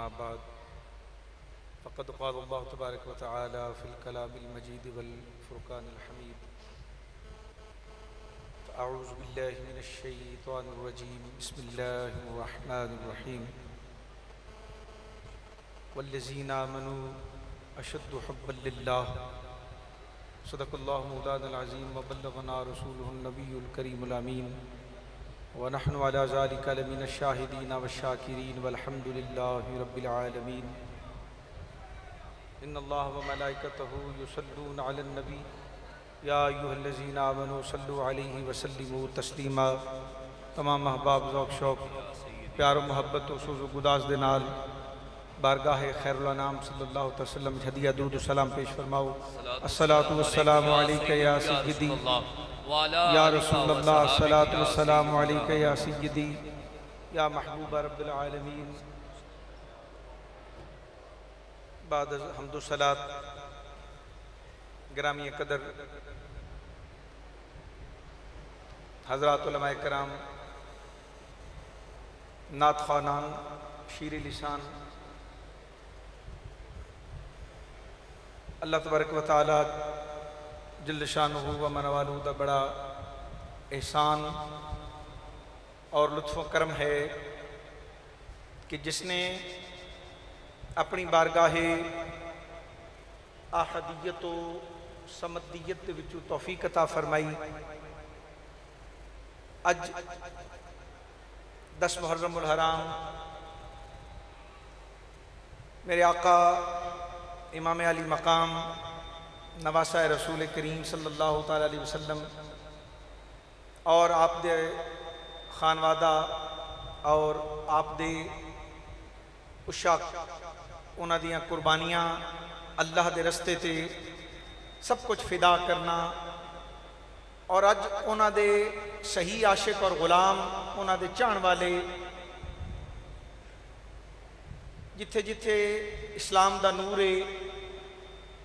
أما بعد فقد قال الله تبارك وتعالى في الكلام المجيد والفرقان الحميد أعوذ بالله من الشيطان الرجيم بسم الله الرحمن الرحيم والذين آمنوا أشد حبا لله صدق الله مولانا العظيم وبلغنا رسوله النبي الكريم الأمين ونحن على ذلك لمن الشاهدين والشاكرين والحمد لله رب العالمين إن الله وملائكته يصلون على النبي يا أيها الذين آمنوا صلوا عليه وسلموا تسلیما۔ تمام احباب ذوق شوق پیار و محبت و سوز و گداز دے نال بارگاہ خیر الانام صلی اللہ علیہ وسلم ہدیہ درود و سلام پیش فرماؤ۔ الصلاۃ والسلام علیک یا سیدی یا رسول اللہ، الصلاۃ والسلام علیک یا سیدی یا محبوب رب العالمین۔ بعد از حمد و صلات گرامی قدر حضرات علماء کرام، نعت خوانان، شیر لسان، اللہ تبارک و تعالی جل شانہ و منوالہ دا بڑا احسان اور لطف و کرم ہے کہ جس نے اپنی بارگاہ احدیت و سمدیت دے وچوں توفیق عطا فرمائی۔ اج 10 محرم الحرام میرے آقا امام علی مقام نواسہ رسول کریم صلی اللہ تعالیٰ علیہ وسلم اور آپ دے خانوادہ اور آپ دے عشاق انہاں دیاں قربانیاں اللہ دے رستے تے سب کچھ فدا کرنا، اور اج انہاں دے صحیح عاشق اور غلام، انہاں دے چاہن والے جتھے جتھے اسلام دا نور ہے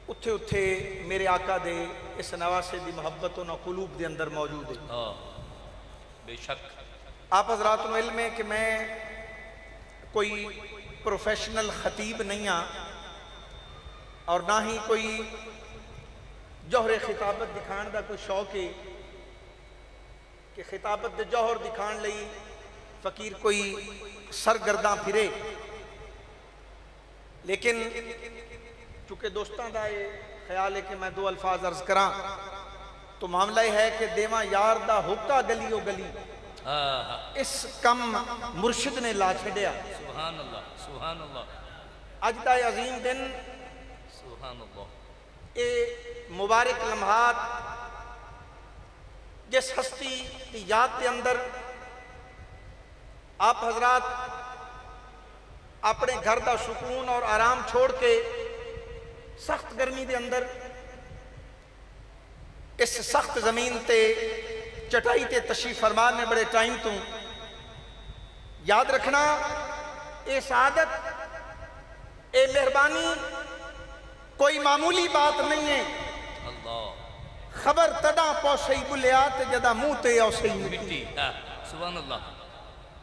اتھے اتھے میرے آقا دے اس نواسے دی محبت انہاں قلوب دے اندر موجود ہے۔ بے شک آپ حضرات کو علم ہے کہ میں کوئی پروفیشنل خطیب نہیں ہاں اور نہ ہی کوئی جوہر خطابت دکھان دا کوئی شوق ہے کہ خطابت دے جوہر دکھان لئی فقیر کوئی سرگرداں پھرے، لیکن چونکہ دوستاں دا یہ خیال ہے کہ میں 2 الفاظ عرض کراں تو معاملہ یہ ہے کہ دیواں یار دا حکا گلی و گلی اس کم مرشد نے لا چھڑیا۔ سبحان اللہ سبحان اللہ۔ اج دا عظیم دن، سبحان اللہ، اے مبارک لمحات جس ہستی کی یاد کے اندر آپ حضرات اپنے گھر دا سکون اور آرام چھوڑ کے سخت گرمی دے اندر اس سخت زمین تے چٹائی تے تشریف فرمان نے بڑے ٹائم تو یاد رکھنا، اے سعادت، اے مہربانی کوئی معمولی بات نہیں ہے۔ اللہ خبر تڑا پوسئی بلیات جدا منہ تے اوسئی مٹی، سبحان اللہ۔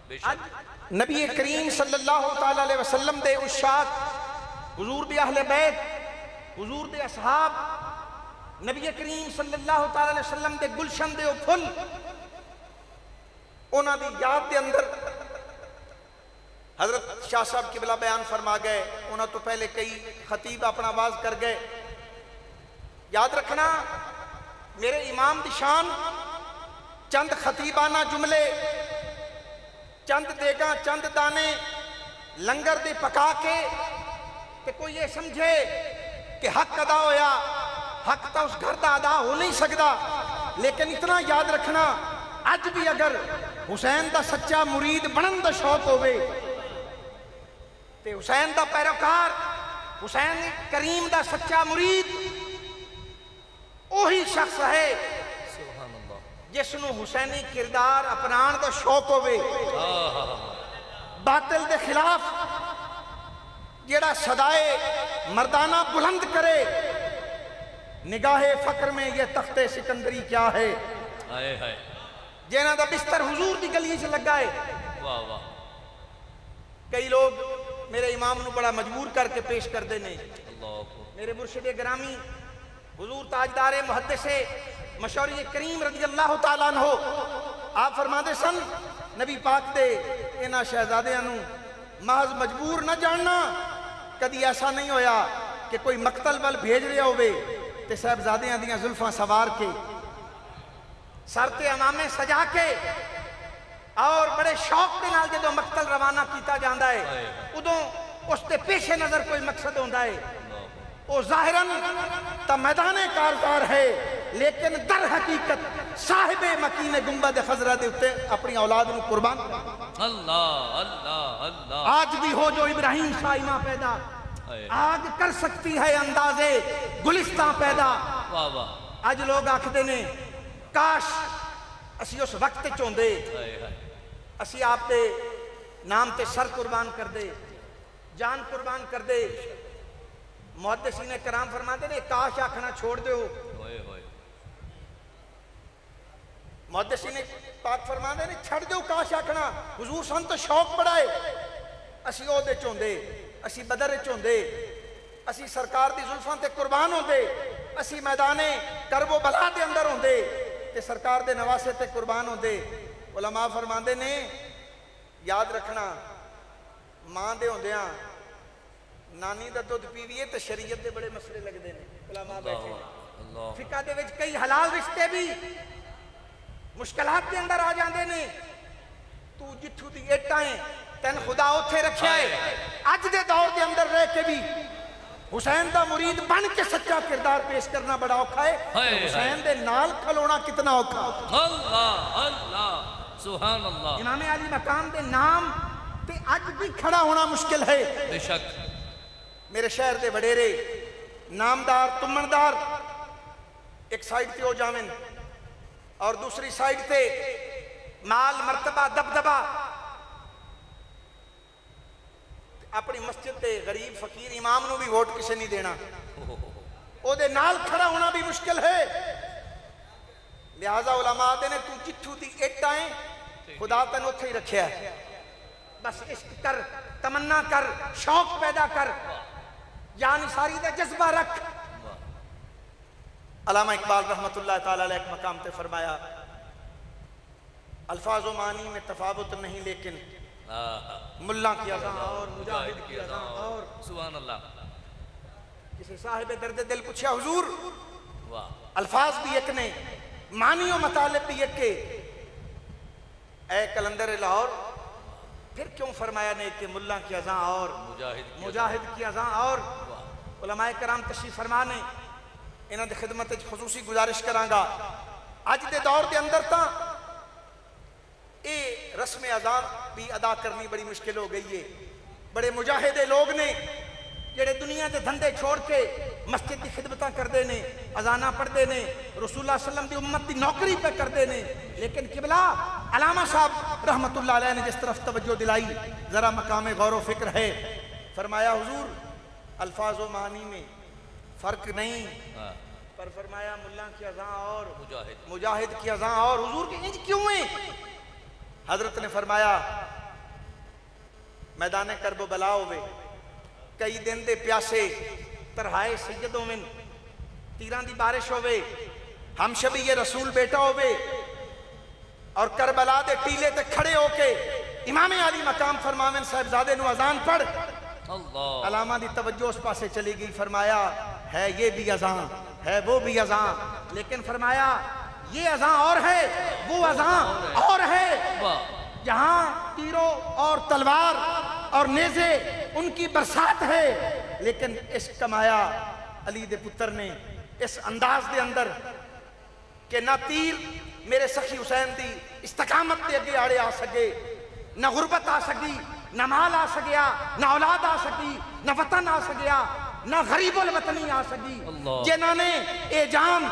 بے آج شک نبی کریم صلی اللہ تعالیٰ علیہ وسلم دے عشاق، حضور دے اہل بیت، حضور دے اصحاب، نبی کریم صلی اللہ تعالیٰ علیہ وسلم دے گلشن دے پھل، انہاں دی یاد دے اندر حضرت شاہ صاحب قبلہ بیان فرما گئے، انہاں تو پہلے کئی خطیب اپنا آواز کر گئے۔ یاد رکھنا میرے امام دی شان چند خطیبانہ جملے، چند دیگاں، چند دانے لنگر دے پکا کے کہ کوئی یہ سمجھے کہ حق ادا ہویا، حق تا اس گھر دا ادا ہو نہیں سکتا، لیکن اتنا یاد رکھنا اج بھی اگر حسین دا سچا مرید بنن دا شوق ہوئے تے حسین دا پیروکار، حسین کریم دا سچا مرید وہی شخص ہے سبحان اللہ۔ جس نو حسینی کردار اپنان دا شوق ہوئے، باطل دے خلاف جیڑا صدائے مردانہ بلند کرے، نگاہ فقر میں یہ تخت سکندری کیا ہے، ہائے ہائے، جینا دا بستر حضور دی گلی سے لگا ہے۔ واہ واہ، کئی لوگ میرے امام نو بڑا مجبور کر کے پیش کر دینے اللہ اکبر میرے مرشد گرامی حضور تاجدار محدث مشوری کریم رضی اللہ تعالیٰ عنہ آپ فرما دے سن نبی پاک دے انہاں شہزادیاں نو محض مجبور نہ جاننا کدی ایسا نہیں ہویا کہ کوئی مقتل ول بھیج رہا ہوئے تے صاحبزادیاں دیاں زلفاں سوار کے سر تے امامے سجا کے اور بڑے شوق کے نال جدوں مقتل روانہ کیتا جاندا ہے ادوں اس تے پیش نظر کوئی مقصد ہوندا ہے وہ ظاہراً تا میدان کارزار ہے لیکن در حقیقت صاحب مکین گنبد خضرا دے اتے اپنی اولاد نو قربان اللہ اللہ اللہ آج بھی ہو جو ابراہیم شاہیمہ پیدا آج کر سکتی ہے اندازے گلستان پیدا واہ واہ آج لوگ آکھدے نے کاش اسی اس وقت چوندے اسی آپ دے نام تے سر قربان کر دے جان قربان کر دے محدثین کرام فرماتے نے کاش آکھنا چھوڑ دے ہو محدثین پاک فرماتے نے چھڑ دے ہو کاش آکھنا حضور سن تو شوق بڑھائے اسی او دے چوندے اسی بدر چوندے اسی سرکار دی زلفاں تے قربان ہوندے اسی میدانے کرب و بلا دے اندر ہوندے تے سرکار دے نواسے تے قربان ہوندے علماء فرماندے نے یاد رکھنا ماں دے ہوندیاں نانی دا دودھ پیویے تے شریعت دے بڑے مسئلے لگ دے نے علماء بیٹھے نے فقہ دے وچ کئی حلال رشتے بھی مشکلات دے اندر آ جاندے نے تو جتھو دی اٹائیں تین خدا اتھے رکھیا ہے اج دے دور دے اندر رہ کے بھی حسین دا مرید بن کے سچا کردار پیش کرنا بڑا اوکھا ہے حسین دے نال کھلونا کتنا اوکھا اللہ اللہ سبحان اللہ امام علی مقام دے نام تے اج بھی کھڑا ہونا مشکل ہے بے شک میرے شہر دے وڈیرے نامدار تمندار ایک سائیڈ تے ہو جامن اور دوسری سائیڈ تے مال مرتبہ دبدبہ اپنی مسجد تے غریب فقیر امام نو بھی ووٹ کسے نہیں دینا او دے نال کھڑا ہونا بھی مشکل ہے لہذا علماء دے نے تو جتھو دی اٹائیں خدا تن اتھے ہی رکھیا ہے بس عشق کر تمنا کر شوق پیدا کر جان ساری دے جذبہ رکھ علامہ اقبال رحمت اللہ تعالیٰ علیہ ایک مقام تے فرمایا الفاظ و معنی میں تفاوت نہیں لیکن ملا کی اذان اور مجاہد کی اذان اور سبحان اللہ کسی صاحب درد دل پوچھا حضور واہ الفاظ بھی ایک نے معنی و مطالب بھی ایک کے اے کلندر لاہور پھر کیوں فرمایا نے کہ ملا کی اذان اور مجاہد کی اذان اور علماء کرام تشریف فرمانے انہاں دے خدمت خصوصی گزارش کرانگا اج دے دور دے اندر تا اے رسم اذان بھی ادا کرنی بڑی مشکل ہو گئی ہے بڑے مجاہدے لوگ نے جڑے دنیا دے دھندے چھوڑ کے مسجد دی خدمتاں کر دے نے اذاناں پڑھ دے نے رسول اللہ صلی اللہ علیہ وسلم دی امت دی نوکری پہ کر دے نے لیکن قبلہ علامہ صاحب رحمت اللہ علیہ نے جس طرف توجہ دلائی ذرا مقام غور و فکر ہے فرمایا حضور الفاظ و معنی میں فرق نہیں پر فرمایا ملا کی اذان اور مجاہد کی اذان اور حضور کی انج کیوں ہیں حضرت نے فرمایا میدان کرب و بلا ہوئے کئی دن دے پیاسے ترہائے سیدوں میں تیران دی بارش ہوئے ہم شبی یہ رسول بیٹا ہوئے اور کربلا دے ٹیلے تے کھڑے ہو کے امام علی مقام فرماوین صاحبزادے نو اذان پڑھ علامہ دی توجہ اس پاسے چلی گئی فرمایا ہے یہ بھی اذان ہے وہ بھی اذان لیکن فرمایا یہ اذان اور ہے وہ اذان اور ہے جہاں تیروں اور تلوار اور نیزے ان کی برسات ہے لیکن اس کمایا علی دے پتر نے اس انداز دے اندر کہ نہ تیر میرے سخی حسین دی استقامت دے اگے آڑے آ سکے نہ غربت آ سکی نہ مال آ سکیا نہ اولاد آ سکی نہ وطن آ سکیا نہ غریب الوطنی آ سکی جنہاں نے اے جام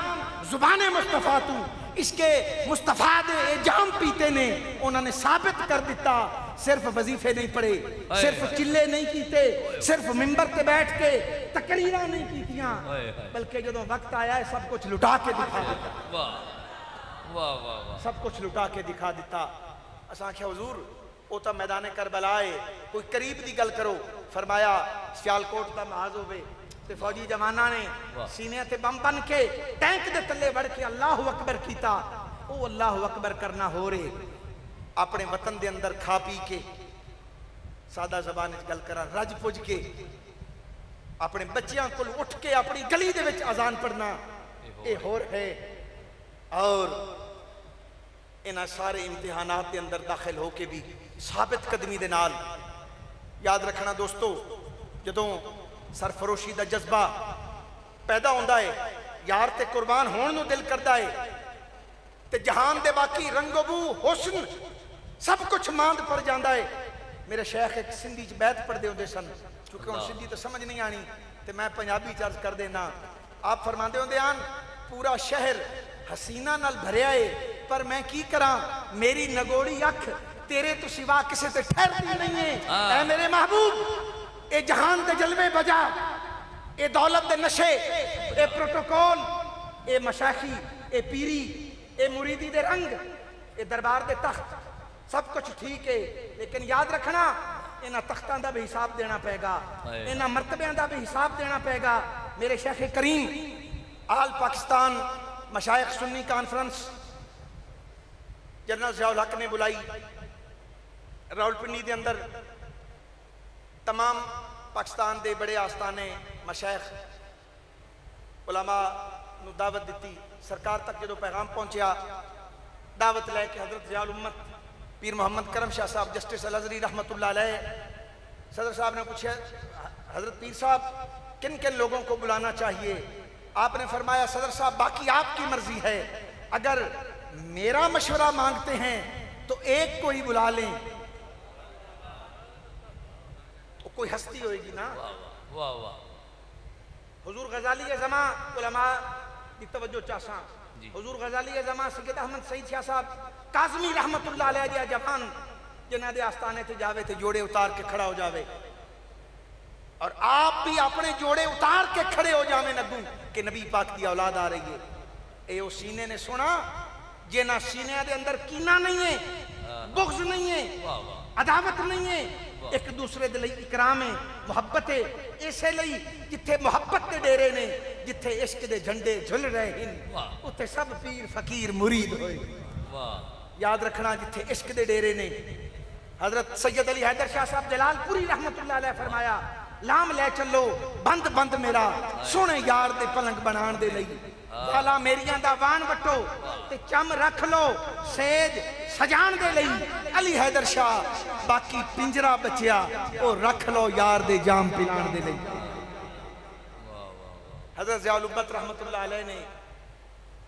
زبان مصطفیٰ تو اس کے مصطفیٰ دے اے جام پیتے نے انہوں نے ثابت کر دیتا صرف وظیفے نہیں پڑے صرف چلے نہیں کیتے صرف ممبر تے بیٹھ کے تقریرہ نہیں کیتیاں بلکہ جدوں وقت آیا ہے سب کچھ لٹا کے دکھا دیتا سب کچھ لٹا کے دکھا دیتا اساں کیا حضور وہ تو میدان کربلا ہے، کوئی قریب دی گل کرو۔ فرمایا سیالکوٹ دا محاذ ہوئے تے فوجی جواناں نے سینے تے بم بن کے ٹینک دے تلے وڑ کے اللہ اکبر کیتا۔ او اللہ اکبر کرنا ہو رہے اپنے وطن دے اندر کھا پی کے، سادہ زبان گل کرا، رج پج کے اپنے بچیاں کو اٹھ کے اپنی گلی دے وچ اذان پڑھنا اے ہو رہے، اور انہاں سارے امتحانات دے اندر داخل ہو کے بھی ثابت قدمی دے نال۔ یاد رکھنا دوستو، جدوں سرفروشی دا جذبہ پیدا ہوندا ہے، یار تے قربان ہون نو دل کردا ہے، تے جہان دے باقی رنگ و بو حسن سب کچھ ماند پڑ جاندا ہے۔ میرے شیخ ایک سندھی چ بیت پڑھ دے ہوندے سن، کیونکہ ان سندھی تو سمجھ نہیں آنی تے میں پنجابی چ عرض کر دینا۔ آپ فرماندے ہوندے آن پورا شہر حسینہ نال بھریا ہے، پر میں کی کراں، میری نگوڑی اکھ تیرے تو سوا کسے تے ٹھہرتی نہیں ہے۔ اے میرے محبوب، اے جہان دے جلوے بجا، اے دولت دے نشے، اے پروٹوکول، اے مشاخی، اے پیری، اے مریدی دے رنگ، اے دربار دے تخت، سب کچھ ٹھیک ہے، لیکن یاد رکھنا انہاں تختاں دا بھی حساب دینا پائے گا، انہاں مرتبیاں دا بھی حساب دینا پائے گا۔ میرے شیخ کریم آل پاکستان مشائخ سنی کانفرنس جنرل ضیاء الحق نے بلائی راولپنڈی دے اندر، تمام پاکستان دے بڑے آستانے مشائخ علماء نو دعوت دیتی۔ سرکار تک جدو پیغام پہنچیا، دعوت لے کے حضرت ضیاء الامت پیر محمد کرم شاہ صاحب جسٹس الازہری رحمت اللہ علیہ صدر صاحب نے پوچھا، حضرت پیر صاحب کن کن لوگوں کو بلانا چاہیے؟ آپ نے فرمایا صدر صاحب باقی آپ کی مرضی ہے، اگر میرا مشورہ مانگتے ہیں تو ایک کو ہی بلا لیں، تو کوئی ہستی ہوئے گی نا۔ واہ واہ، حضور غزالی زماں علماء دی توجہ چاہساں، حضور غزالی زماں سید احمد سعید شاہ صاحب کاظمی رحمت اللہ علیہ دیا جوان جنہ دے آستانے تے جاوے تے جوڑے اتار کے کھڑا ہو جاوے، اور آپ بھی اپنے جوڑے اتار کے کھڑے ہو جاویں نگوں کہ نبی پاک دی اولاد آ رہی ہے۔ اے او سینے نے سنا جنہ سینے دے اندر کینہ نہیں ہے، بغض نہیں ہے، عداوت نہیں ہے، ایک دوسرے دے لئی اکرام ہے، محبت ہے، اسے لئی جتھے محبت دے ڈیرے نے، جتھے عشق دے جھنڈے جھل رہے ہیں، اتھے سب پیر فقیر مرید ہوئے۔ یاد رکھنا جتھے عشق دے ڈیرے نے، حضرت سید علی حیدر شاہ صاحب جلال پوری رحمت اللہ علیہ فرمایا، لام لے چلو بند بند میرا سونے یار دے پلنگ بنان دے لئی، والا میریاں دا وان بٹو تے چم رکھ لو سیج سجان دے لئی، علی حیدر شاہ باقی پنجرہ بچیا او رکھ لو یار دے جام پلان دے لئی۔ حضرت ضیاء الامت رحمت اللہ علیہ نے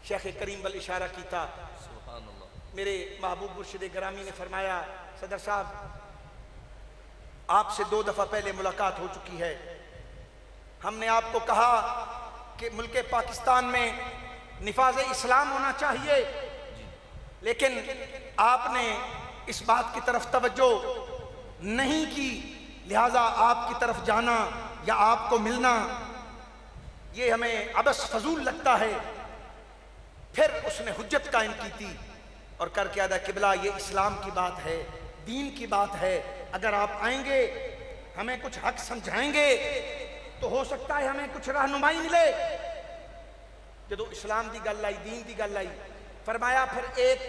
شیخ کریم بل اشارہ کیتا، میرے محبوب مرشد گرامی نے فرمایا صدر صاحب آپ سے 2 دفعہ پہلے ملاقات ہو چکی ہے، ہم نے آپ کو کہا کہ ملک پاکستان میں نفاذ اسلام ہونا چاہیے، لیکن آپ نے اس بات کی طرف توجہ نہیں کی، لہٰذا آپ کی طرف جانا یا آپ کو ملنا یہ ہمیں عبث فضول لگتا ہے۔ پھر اس نے حجت قائم کی تھی اور کر کے ادا قبلہ یہ اسلام کی بات ہے، دین کی بات ہے، اگر آپ آئیں گے ہمیں کچھ حق سمجھائیں گے تو ہو سکتا ہے ہمیں کچھ رہنمائی ملے۔ جدو اسلام دی گل آئی، دین دی گل آئی، فرمایا پھر ایک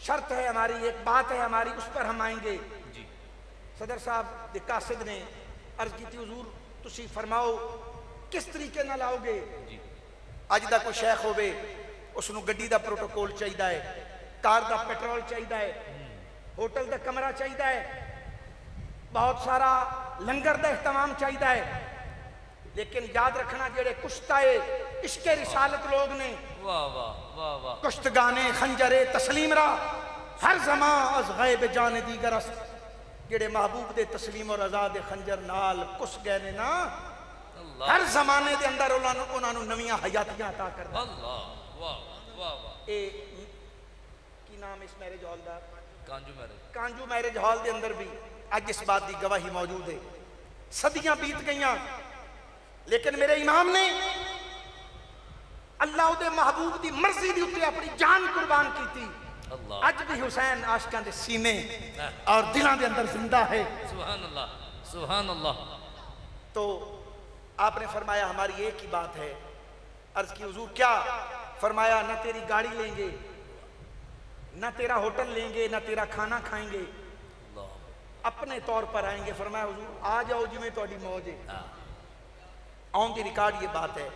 شرط ہے ہماری، ایک بات ہے ہماری، اس پر ہم آئیں گے۔ صدر صاحب دے قاصد نے عرض کی تھی حضور تسی فرماؤ کس طریقے نہ لاؤ گے؟ اج دا کوئی شیخ ہوئے اس نو گڈی دا پروٹوکول چاہیدہ ہے، کار دا پیٹرول چاہیدہ ہے، ہوٹل دا کمرہ چاہیدہ ہے، بہت سارا لنگر دا اہتمام چاہیدہ ہے، لیکن یاد رکھنا جڑے کشتائے عشق رسالت لوگ نے، کشتگانے خنجر تسلیم را ہر زمان از غیب جان دیگر است، جڑے محبوب دے تسلیم اور رضا دے خنجر نال کس گئے نے نا، ہر زمانے دے اندر انہاں نو نویاں حیاتیاں عطا کر دیں۔ اے کی نام اس میرج ہال دا؟ کانجو میرج ہال دے اندر بھی آج اس بات دی گواہی موجود ہے۔ صدیاں بیت گئیاں لیکن میرے امام نے اللہ دے محبوب دی مرضی دی اتے اپنی جان قربان کی تھی، اللہ اج بھی حسین عاشقاں دے سینے اور دلاں دے اندر زندہ ہے۔ سبحان اللہ سبحان اللہ۔ تو آپ نے فرمایا ہماری ایک ہی بات ہے۔ عرض کی حضور کیا؟ فرمایا نہ تیری گاڑی لیں گے، نہ تیرا ہوٹل لیں گے، نہ تیرا کھانا کھائیں گے، اللہ اپنے طور پر آئیں گے۔ فرمایا حضور آ جاؤ جی میں تہاڈی موج ہے۔ ہاں آن دی ریکارڈ یہ بات ہے،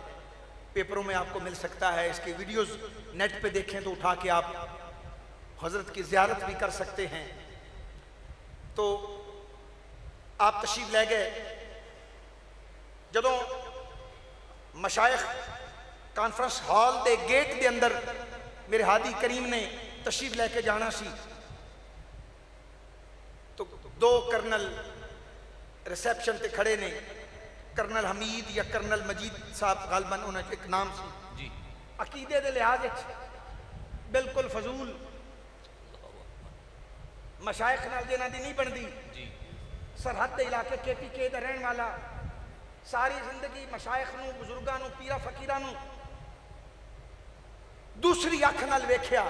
پیپروں میں آپ کو مل سکتا ہے، اس کی ویڈیوز نیٹ پہ دیکھیں تو اٹھا کے آپ حضرت کی زیارت بھی کر سکتے ہیں۔ تو آپ تشریف لے گئے۔ جدوں مشائخ کانفرنس ہال دے گیٹ دے اندر میرے ہادی کریم نے تشریف لے کے جانا سی، تو دو کرنل ریسیپشن تے کھڑے نے، کرنل حمید یا کرنل مجید صاحب غالباً انہوں نے ایک نام سی، جی عقیدے دے لحاظ بالکل فضول، مشائخ نال جنہاں دی نہیں بندی، جی سرحد دے علاقے کے پی کے دا رہن والا، ساری زندگی مشائخ نو، بزرگاں نو، پیرا فقیراں نو دوسری اکھ نال ویکھیا،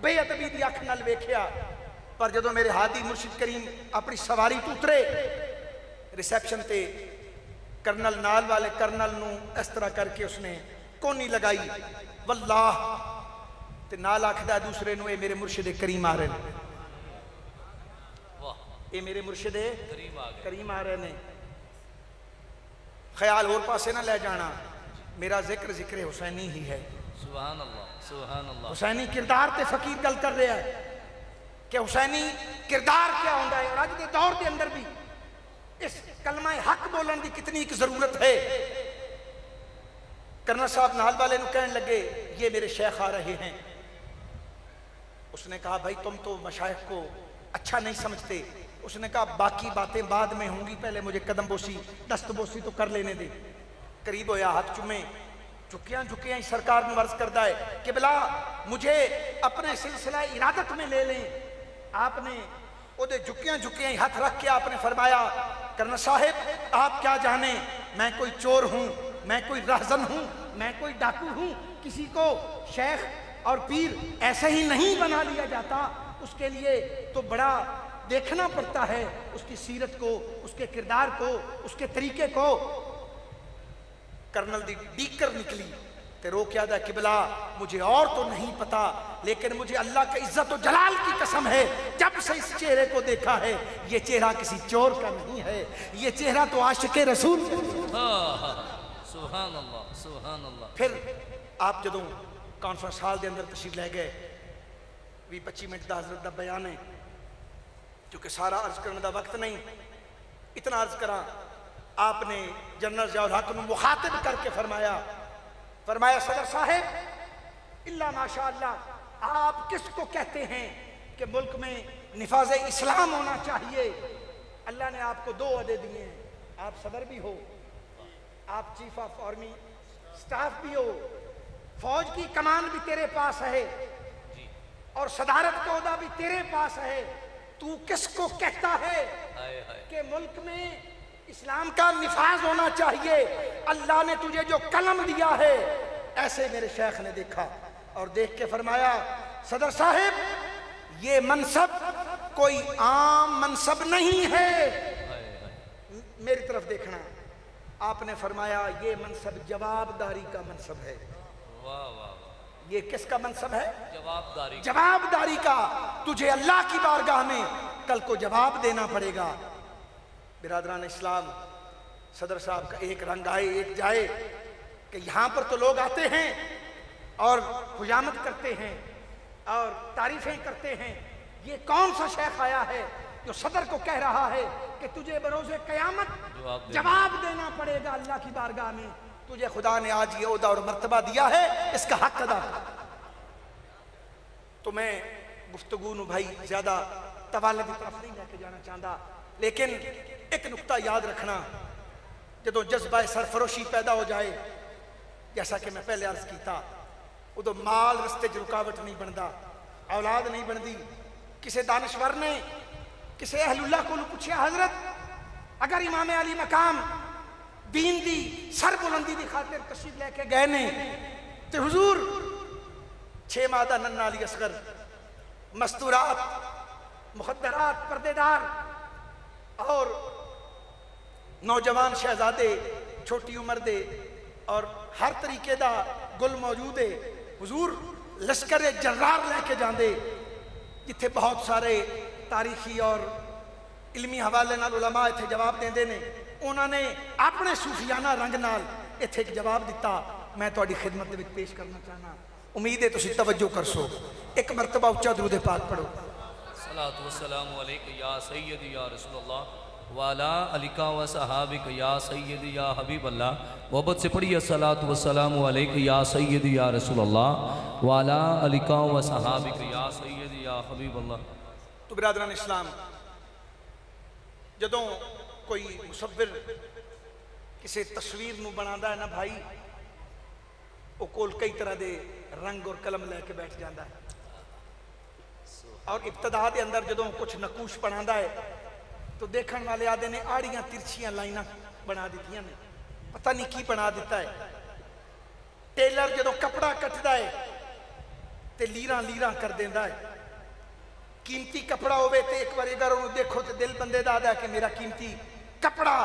بے ادبی دی اکھ نال ویکھیا۔ پر جدوں میرے ہادی مرشد کریم اپنی سواری تو اترے ریسیپشن تے، کرنل نال والے کرنل نو اس طرح کر کے اس نے کونی لگائی، واللہ تے نال آکھدا دوسرے نو اے میرے مرشد کریم آ رہے ہیں، واہ اے میرے مرشد کریم آ گئے۔ کریم آ رہے ہیں۔ خیال اور پاسے نہ لے جانا، میرا ذکر ذکر حسینی ہی ہے۔ سبحان اللہ سبحان اللہ۔ حسینی کردار تے فقیر گل کر رہا ہے کہ حسینی کردار کیا ہوتا ہے، اور آج کے دور کے اندر بھی اس کلمہ حق بولن دی کتنی ایک ضرورت ہے۔ کرنل صاحب نال والے نو کہنے لگے یہ میرے شیخ آ رہے ہیں۔ اس نے کہا بھائی تم تو مشائخ کو اچھا نہیں سمجھتے۔ اس نے کہا باقی باتیں بعد میں ہوں گی، پہلے مجھے قدم بوسی دست بوسی تو کر لینے دے۔ قریب ہویا، ہاتھ چومے، جھکیاں جھکیاں ہی سرکار میں عرض کرتا ہے کہ بلا مجھے اپنے سلسلہ ارادت میں لے لیں۔ آپ نے وہ دے جھکیاں جھکیاں ہی ہاتھ رکھ کے آپ نے فرمایا کرنل صاحب آپ کیا جانیں، میں کوئی چور ہوں، میں کوئی رہزن ہوں، میں کوئی ڈاکو ہوں، کسی کو شیخ اور پیر ایسے ہی نہیں بنا لیا جاتا، اس کے لیے تو بڑا دیکھنا پڑتا ہے، اس کی سیرت کو، اس کے کردار کو، اس کے طریقے کو۔ کرنل دی ڈیکر نکلی تے رو کیا دا قبلہ مجھے اور تو نہیں پتا، لیکن مجھے اللہ کا عزت و جلال کی قسم ہے جب سے اس چہرے کو دیکھا ہے یہ چہرہ کسی چور کا نہیں ہے، یہ چہرہ تو عاشق رسول کا ہے۔ سبحان اللہ سبحان اللہ۔ پھر آپ جدوں کانفرنس ہال دے اندر تشریف لے گئے، 20-25 منٹ دا حضرت دا بیان ہے، کیونکہ سارا عرض کرنے دا وقت نہیں، اتنا عرض کراں۔ آپ نے جنرل ضیاء الحق نو مخاطب کر کے فرمایا صدر صاحب اللہ ماشاء اللہ، آپ کس کو کہتے ہیں کہ ملک میں نفاذ اسلام ہونا چاہیے؟ اللہ نے آپ کو 2 عہدے دیے ہیں، آپ صدر بھی ہو، آپ چیف آف آرمی سٹاف بھی ہو، فوج کی کمان بھی تیرے پاس ہے اور صدارت کا عہدہ بھی تیرے پاس ہے، تو کس کو کہتا ہے کہ ملک میں اسلام کا نفاذ ہونا چاہیے؟ اللہ نے تجھے جو قلم دیا ہے، ایسے میرے شیخ نے دیکھا اور دیکھ کے فرمایا صدر صاحب یہ منصب کوئی عام منصب نہیں ہے، میری طرف دیکھنا۔ آپ نے فرمایا یہ منصب جواب داری کا منصب ہے۔ واہ واہ، یہ کس کا منصب ہے؟ جواب داری، جواب داری کا۔ تجھے اللہ کی بارگاہ میں کل کو جواب دینا پڑے گا۔ برادران اسلام، صدر صاحب کا ایک رنگ آئے ایک جائے کہ یہاں پر تو لوگ آتے ہیں اور حجامت کرتے ہیں اور تعریفیں کرتے ہیں، یہ کون سا شیخ آیا ہے جو صدر کو کہہ رہا ہے کہ تجھے بروز قیامت جواب دینا پڑے گا اللہ کی بارگاہ میں، تجھے خدا نے آج یہ عہدہ اور مرتبہ دیا ہے، اس کا حق ادا کر۔ تو میں گفتگو نو بھائی زیادہ طوالت کی طرف نہیں لے کے جانا چاہتا، لیکن ایک نقطہ یاد رکھنا، جدو جذبہ سرفروشی پیدا ہو جائے، جیسا کہ میں پہلے عرض کیتا، ادو مال رستے جو رکاوٹ نہیں بنتا، اولاد نہیں بندی۔ کسی دانشور نے کسی اہل اللہ کو پوچھا حضرت اگر امام علی مقام دین دی سر بلندی دی خاطر تشریف لے کے گئے نے تو حضور 6 ماہ دا ننھا علی اصغر مستورات، مخدرات، پردے دار اور نوجوان شہزادے چھوٹی عمر دے اور ہر طریقے دا گل موجود ہے. حضور لشکر جرار لے کے جاندے جتھے بہت سارے تاریخی اور علمی حوالے نال علماء اتھے جواب دیندے نے. انہوں نے اپنے صوفیانہ رنگ نال اتھے ایک جواب دیتا میں تہاڈی خدمت وچ پیش کرنا چاہنا. امید ہے تسی توجہ کرسو. ایک مرتبہ اونچا درود پاک پڑھو. صلاۃ والسلام علیک یا سیدی یا رسول اللہ وعلا علیکہ و صحابک یا سیدی یا حبیب اللہ. محبت سے پڑھیے صلاۃ والسلام علیک یا سیدی یا رسول اللہ وعلا علیکہ و صحابک یا سیدی یا حبیب اللہ. تو برادران اسلام، جدوں کوئی مصور کسی تصویر نو بنادا ہے نا بھائی، وہ کول کئی طرح دے رنگ اور قلم لے کے بیٹھ جاندہ ہے. اور ابتدا دے اندر جدوں کچھ نقوش بنادا ہے تو دیکھن والے آدھے نے آڑیاں ترچیاں لائناں بنا دیتیاں نے، پتہ نہیں کی بنا دیتا ہے. ٹیلر جدوں کپڑا کٹدا ہے تے لیراں لیراں کر دیندا ہے. قیمتی کپڑا ہوئے تے ایک بار اگر انہوں دیکھو تے دل بندے دا ہے کہ میرا قیمتی کپڑا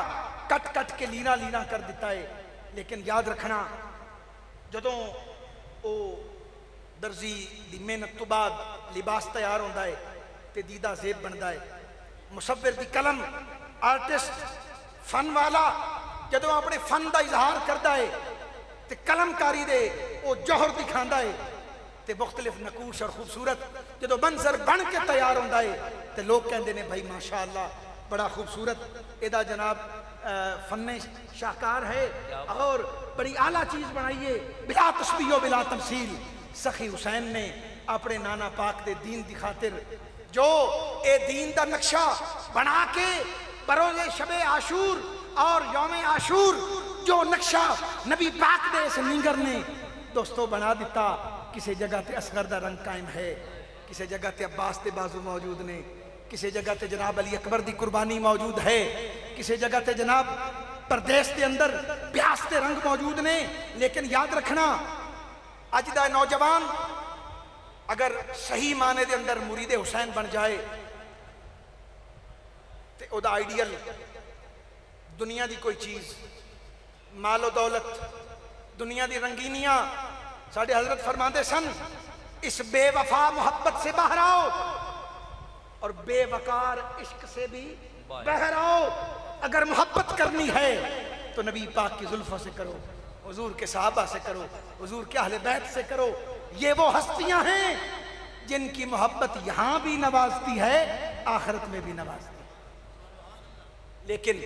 کٹ کٹ کے لیراں لیراں کر دیتا ہے. لیکن یاد رکھنا جدوں او درزی دی محنت تو بعد لباس تیار ہوندہ ہے تے دیدہ زیب بندہ ہے. مصور دی قلم، آرٹسٹ، فن والا جدوں اپنے فن دا اظہار کردہ ہے تے قلم کاری دے او جوہر دکھاندہ ہے تے مختلف نقوش اور خوبصورت جدوں منظر بن کے تیار ہوندہ ہے تے لوگ کہندے نے بھائی ماشاءاللہ بڑا خوبصورت ادا جناب فن شاہکار ہے اور بڑی اعلیٰ چیز بنائیے بلا تشبیہ و بلا تمثیل. سخی حسین نے اپنے نانا پاک دے دین دی خاطر جو اے دین دا نقشہ بنا کے بروز شب عاشور اور یوم عاشور جو نقشہ نبی پاک دے اس نینگر نے دوستو بنا دیتا. کسی جگہ تے اصغر دا رنگ قائم ہے، کسی جگہ تے عباس دے بازو موجود نے، کسی جگہ تے جناب علی اکبر دی قربانی موجود ہے، کسی جگہ تے جناب پردیس دے اندر پیاس دے رنگ موجود نے. لیکن یاد رکھنا اج دا نوجوان اگر صحیح معنی دے اندر مرید حسین بن جائے تے او دا آئیڈیل دنیا دی کوئی چیز، مال و دولت، دنیا دی رنگینیاں. ساڑھے حضرت فرماندے سن اس بے وفا محبت سے باہر آؤ اور بے وقار عشق سے بھی باہر آؤ. اگر محبت کرنی ہے تو نبی پاک کی زلفوں سے کرو، حضور کے صحابہ سے کرو، حضور کے اہل بیت سے کرو. یہ وہ ہستیاں ہیں جن کی محبت یہاں بھی نوازتی ہے، آخرت میں بھی نوازتی ہے. لیکن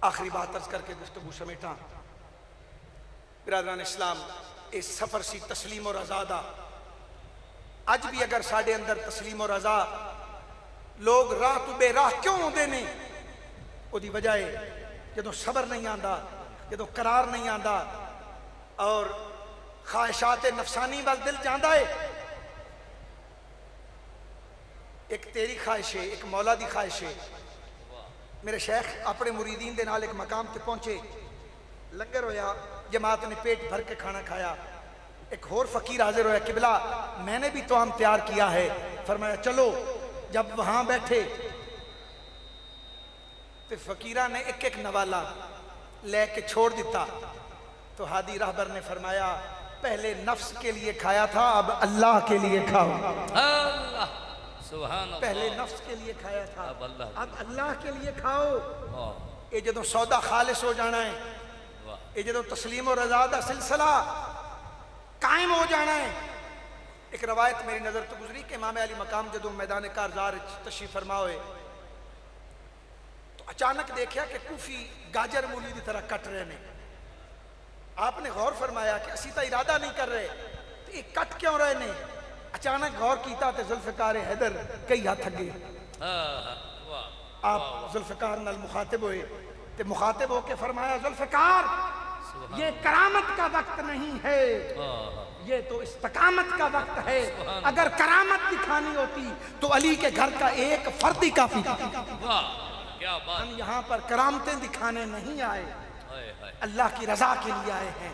آخری بات عرض کر کے گفتگو سمیٹاں. برادران اسلام، اس سفر سی تسلیم و رضا دا. اج بھی اگر ساڑھے اندر تسلیم و رضا لوگ راہ تو بے راہ کیوں ہوندے نے؟ وہ دی وجہ ہے جدوں صبر نہیں آندا، جدوں قرار نہیں آندا اور خواہشات نفسانی وال دل جاندہ ہے. ایک تیری خواہش ہے، ایک مولا دی خواہش ہے. میرے شیخ اپنے مریدین دے نال ایک مقام تے پہنچے، لنگر ہویا، جماعت نے پیٹ بھر کے کھانا کھایا. ایک اور فقیر حاضر ہویا، قبلہ میں نے بھی تو ہم تیار کیا ہے. فرمایا چلو. جب وہاں بیٹھے تو فقیرہ نے ایک ایک نوالا لے کے چھوڑ دیتا تو ہادی رہبر نے فرمایا پہلے نفس کے لیے کھایا تھا، اب اللہ کے لیے کھاؤ. اللہ سبحان اللہ. پہلے نفس کے لیے کھایا تھا، اب اللہ کے لیے کھاؤ. یہ جدوں سودا خالص ہو جانا ہے، یہ جدوں تسلیم و رضا دا سلسلہ قائم ہو جانا ہے. ایک روایت میری نظر تو گزری کہ امام علی مقام جدوں میدان کارزار تشریف فرما ہوئے تو اچانک دیکھا کہ کوفی گاجر مولی دی طرح کٹ رہے ہیں. آپ نے غور فرمایا کہ اسی تا ارادہ نہیں کر رہے تو یہ کٹ کیوں رہے ہیں؟ اچانک غور کیتا تے ذوالفقار حیدر کئی ہاتھ گئے. آپ ذوالفقار نال مخاطب ہوئے تے مخاطب ہو کے فرمایا ذوالفقار یہ کرامت کا وقت نہیں ہے، یہ تو استقامت کا وقت ہے. اگر کرامت دکھانی ہوتی تو علی کے گھر کا ایک فرد ہی کافی تھا. ہم یہاں پر کرامتیں دکھانے نہیں آئے، اللہ کی رضا کے لیے آئے ہیں.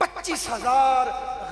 25,000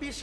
20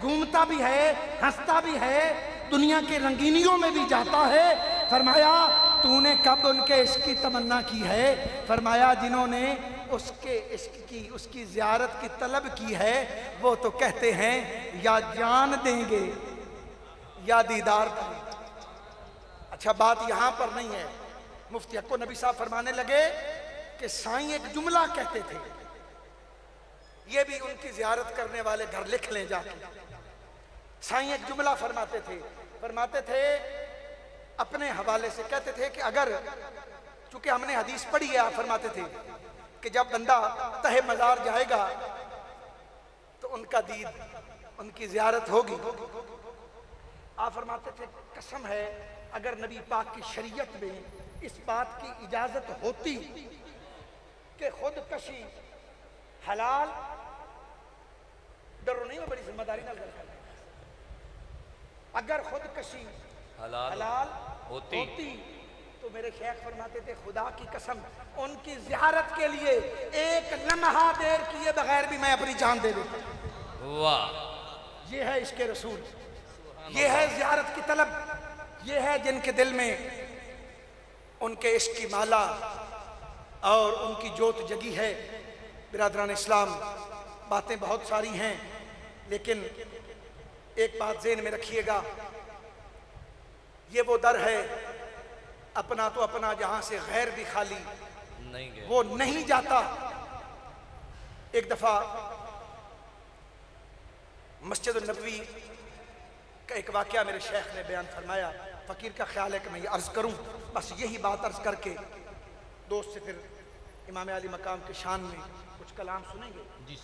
گھومتا بھی ہے، ہنستا بھی ہے، دنیا کے رنگینیوں میں بھی جاتا ہے۔ فرمایا تو نے کب ان کے عشق کی تمنا کی ہے؟ فرمایا جنہوں نے اس کے عشق کی، اس کی زیارت کی طلب کی ہے، وہ تو کہتے ہیں یا جان دیں گے یا دیدار کریں گے۔ اچھا بات یہاں پر نہیں ہے، مفتی حق نبی صاحب فرمانے لگے کہ سائیں ایک جملہ کہتے تھے، یہ بھی ان کی زیارت کرنے والے گھر لکھ لیں جا کے۔ سائیں ایک جملہ فرماتے تھے اپنے حوالے سے، کہتے تھے کہ اگر، چونکہ ہم نے حدیث پڑھی ہے، آپ فرماتے تھے کہ جب بندہ تہ مزار جائے گا تو ان کا دید، ان کی زیارت ہوگی۔ آپ فرماتے تھے قسم ہے اگر نبی پاک کی شریعت میں اس بات کی اجازت ہوتی کہ خود کشی حلال، ڈرو نہیں، میں بڑی ذمہ داری نہ کر رہا، اگر خود کشی حلال ہوتی تو میرے شیخ فرماتے تھے خدا کی قسم ان کی زیارت کے لیے ایک لمحہ دیر کیے بغیر بھی میں اپنی جان دے دیتا۔ واہ، یہ ہے عشق رسول، یہ ہے زیارت کی طلب، یہ ہے جن کے دل میں ان کے عشق کی مالا اور ان کی جوت جگی ہے۔ برادران اسلام، باتیں بہت ساری ہیں، لیکن ایک بات ذہن میں رکھیے گا، یہ وہ در ہے اپنا تو اپنا جہاں سے غیر بھی خالی نہیں گئے، وہ نہیں جاتا۔ ایک دفعہ مسجد النبوی کا ایک واقعہ میرے شیخ نے بیان فرمایا، فقیر کا خیال ہے کہ میں یہ عرض کروں، بس یہی بات عرض کر کے دوست سے پھر امام علی مقام کے شان میں کچھ کلام سنیں گے۔ جی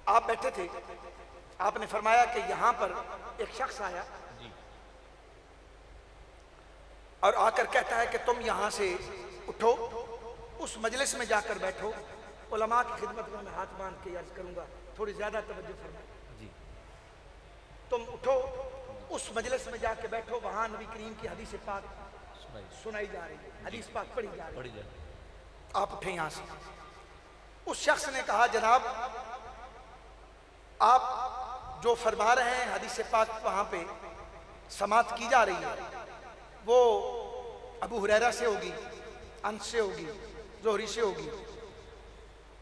آپ بیٹھے تھے، آپ نے فرمایا کہ یہاں پر ایک شخص آیا جی، اور آ کر کہتا ہے کہ تم یہاں سے اٹھو، اس مجلس میں جا کر بیٹھو، علماء کی خدمت میں ہاتھ باندھ کے عرض کروں گا، تھوڑی زیادہ توجہ فرمائیں۔ جی، تم اٹھو، اس مجلس میں جا کے بیٹھو، وہاں نبی کریم کی حدیث پاک سنائی جا رہی ہے، حدیث پاک پڑھی جا رہی ہے، آپ اٹھیں یہاں سے۔ اس شخص نے کہا جناب آپ جو فرما رہے ہیں حدیث پاک وہاں پہ سماعت کی جا رہی ہے، وہ ابو ہریرہ سے ہوگی، انس سے ہوگی، زہری سے ہوگی۔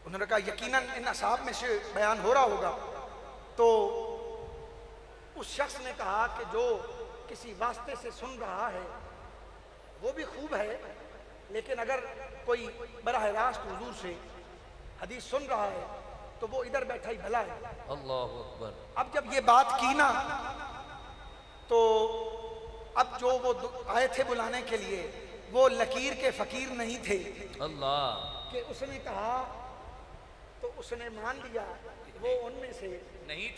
انہوں نے کہا یقیناً ان اصحاب میں سے بیان ہو رہا ہوگا۔ تو اس شخص نے کہا کہ جو کسی واسطے سے سن رہا ہے وہ بھی خوب ہے، لیکن اگر کوئی براہ راست حضور سے حدیث سن رہا ہے تو وہ ادھر بیٹھا ہی بھلا ہے۔ اللہ اکبر۔ اب جب یہ بات کی نا تو اب جو وہ آئے تھے بلانے کے لیے وہ لکیر کے فقیر نہیں تھے اللہ، کہ اس نے کہا تو اس نے مان لیا وہ ان میں سے نہیں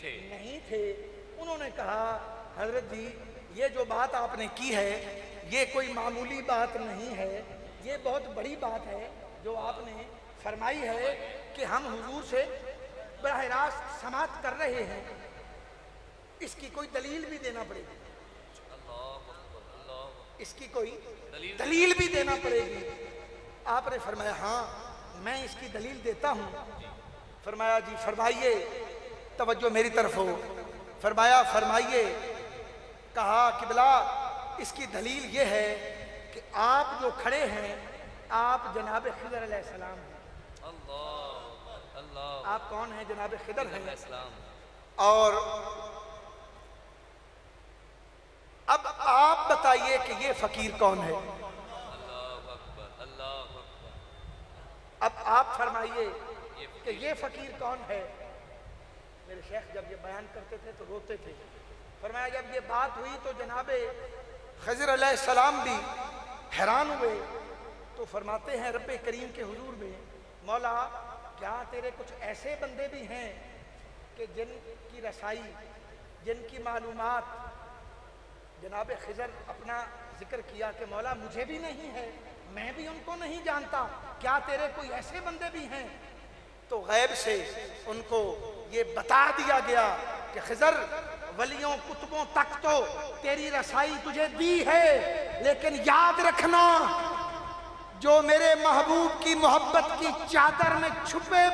تھے۔ انہوں نے کہا حضرت جی یہ جو بات آپ نے کی ہے یہ کوئی معمولی بات نہیں ہے، یہ بہت بڑی بات ہے جو آپ نے فرمائی ہے کہ ہم حضور سے براہ راست سماعت کر رہے ہیں، اس کی کوئی دلیل بھی دینا پڑے گی، اس کی کوئی دلیل بھی دینا پڑے گی۔ آپ نے فرمایا ہاں میں اس کی دلیل دیتا ہوں۔ فرمایا جی فرمائیے، توجہ میری طرف ہو، فرمایا فرمائیے۔ کہا قبلہ اس کی دلیل یہ ہے کہ آپ جو کھڑے ہیں آپ جناب خضر علیہ السلام ہیں۔ اللہ، آپ کون ہیں؟ جناب خضر ہیں۔ السلام۔ اور اب آپ بتائیے کہ یہ فقیر کون ہے؟ اللہ اکبر، اللہ اکبر۔ اب آپ فرمائیے کہ یہ فقیر کون ہے؟ میرے شیخ جب یہ بیان کرتے تھے تو روتے تھے۔ فرمایا جب یہ بات ہوئی تو جناب خضر علیہ السلام بھی حیران ہوئے، تو فرماتے ہیں رب کریم کے حضور میں مولا کیا تیرے کچھ ایسے بندے بھی ہیں کہ جن کی رسائی، جن کی معلومات، جناب خضر اپنا ذکر کیا کہ مولا مجھے بھی نہیں ہے، میں بھی ان کو نہیں جانتا، کیا تیرے کوئی ایسے بندے بھی ہیں؟ تو غیب سے ان کو یہ بتا دیا گیا کہ خضر ولیوں کتبوں تک تو تیری رسائی تجھے دی ہے، لیکن یاد رکھنا جو میرے محبوب کی محبت کی چادر میں چھپے